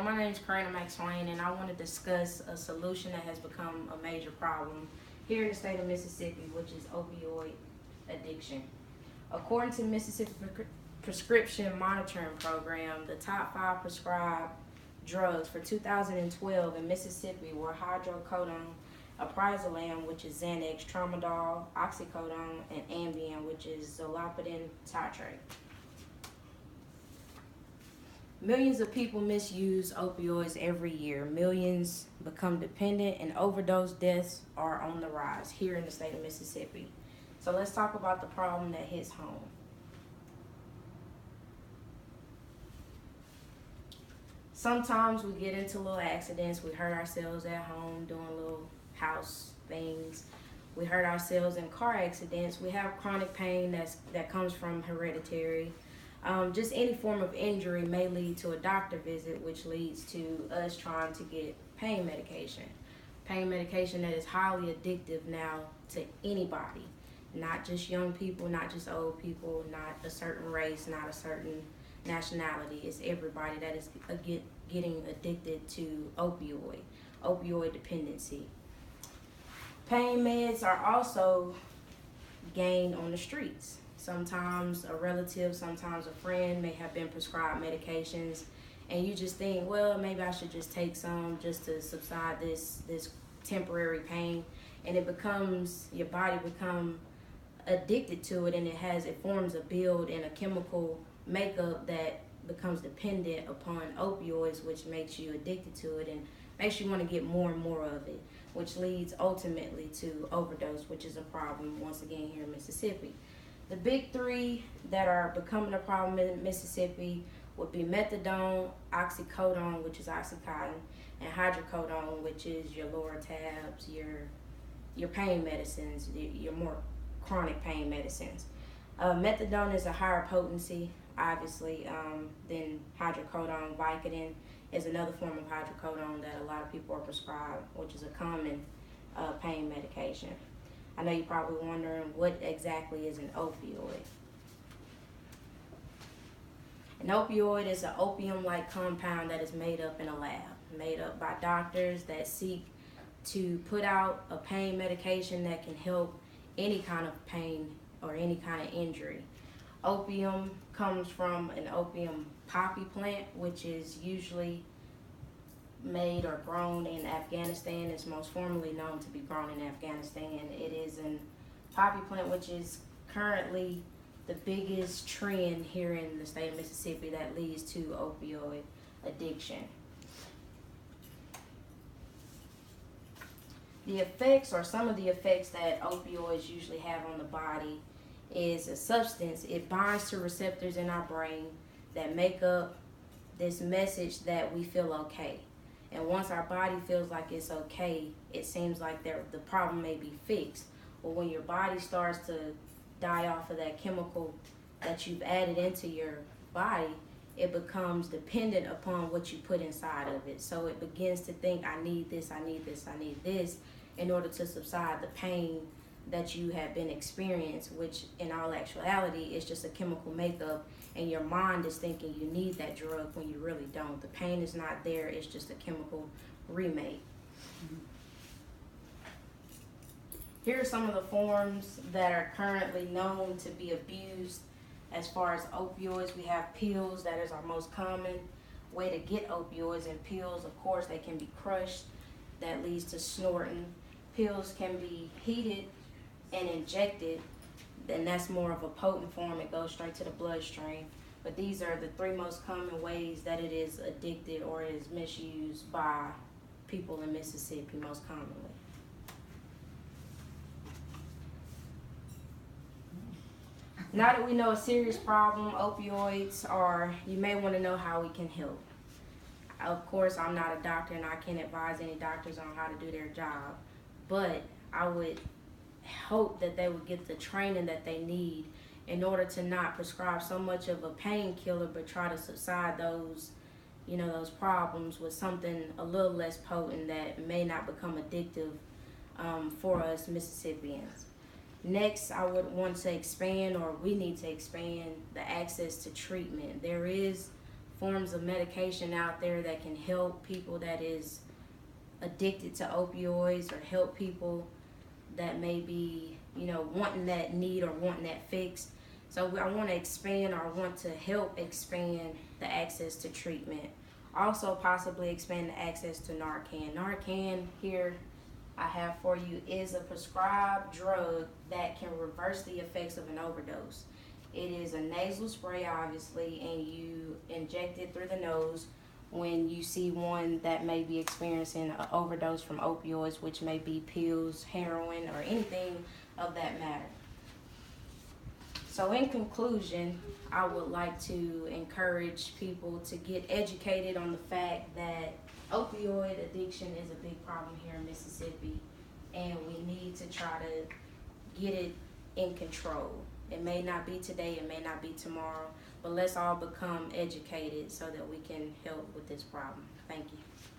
My name is Karina McSwain, and I want to discuss a solution that has become a major problem here in the state of Mississippi, which is opioid addiction. According to Mississippi Prescription Monitoring Program, the top 5 prescribed drugs for 2012 in Mississippi were hydrocodone, alprazolam, which is Xanax, tramadol, oxycodone, and Ambien, which is zolpidem tartrate. Millions of people misuse opioids every year. Millions become dependent, and overdose deaths are on the rise here in the state of Mississippi. So let's talk about the problem that hits home. Sometimes we get into little accidents. We hurt ourselves at home doing little house things. We hurt ourselves in car accidents. We have chronic pain that comes from hereditary. Just any form of injury may lead to a doctor visit, which leads to us trying to get pain medication. Pain medication that is highly addictive now to anybody, not just young people, not just old people, not a certain race, not a certain nationality. It's everybody that is getting addicted to opioid dependency. Pain meds are also gained on the streets. Sometimes a relative, sometimes a friend may have been prescribed medications, and you just think, well, maybe I should just take some just to subside this temporary pain, and your body become addicted to it, and it forms a build and a chemical makeup that becomes dependent upon opioids, which makes you addicted to it and makes you want to get more and more of it, which leads ultimately to overdose, which is a problem once again here in Mississippi. The big 3 that are becoming a problem in Mississippi would be methadone, oxycodone, which is Oxycontin, and hydrocodone, which is your Loratabs, your pain medicines, your more chronic pain medicines. Methadone is a higher potency, obviously, than hydrocodone. Vicodin is another form of hydrocodone that a lot of people are prescribed, which is a common pain medication. I know you're probably wondering what exactly is an opioid. An opioid is an opium-like compound that is made up in a lab, made up by doctors that seek to put out a pain medication that can help any kind of pain or any kind of injury. Opium comes from an opium poppy plant, which is usually made or grown in Afghanistan. It's most formerly known to be grown in Afghanistan. It is an poppy plant, which is currently the biggest trend here in the state of Mississippi that leads to opioid addiction. The effects, or some of the effects that opioids usually have on the body, is a substance. It binds to receptors in our brain that make up this message that we feel okay. And once our body feels like it's okay, it seems like the problem may be fixed. But when your body starts to die off of that chemical that you've added into your body, it becomes dependent upon what you put inside of it. So it begins to think, I need this, I need this, I need this, in order to subside the pain that you have been experiencing, which in all actuality is just a chemical makeup, and your mind is thinking you need that drug when you really don't. The pain is not there, it's just a chemical remake. Here are some of the forms that are currently known to be abused. As far as opioids, we have pills. That is our most common way to get opioids. And pills, of course, they can be crushed. That leads to snorting. Pills can be heated and injected, then that's more of a potent form. It goes straight to the bloodstream. But these are the 3 most common ways that it is addicted or is misused by people in Mississippi most commonly. Now that we know a serious problem, opioids are, you may want to know how we can help. Of course, I'm not a doctor and I can't advise any doctors on how to do their job, but I would hope that they would get the training that they need in order to not prescribe so much of a painkiller, but try to subside those problems with something a little less potent that may not become addictive for us Mississippians. Next, I would want to expand, or we need to expand, the access to treatment. There is forms of medication out there that can help people that is addicted to opioids, or help people that may be, wanting that need or wanting that fix. So I want to expand, or want to help expand the access to treatment. Also possibly expand the access to Narcan. Narcan here I have for you is a prescribed drug that can reverse the effects of an overdose. It is a nasal spray, obviously, and you inject it through the nose when you see one that may be experiencing an overdose from opioids, which may be pills, heroin, or anything of that matter. So in conclusion, I would like to encourage people to get educated on the fact that opioid addiction is a big problem here in Mississippi, and we need to try to get it in control. It may not be today, it may not be tomorrow, but let's all become educated so that we can help with this problem. Thank you.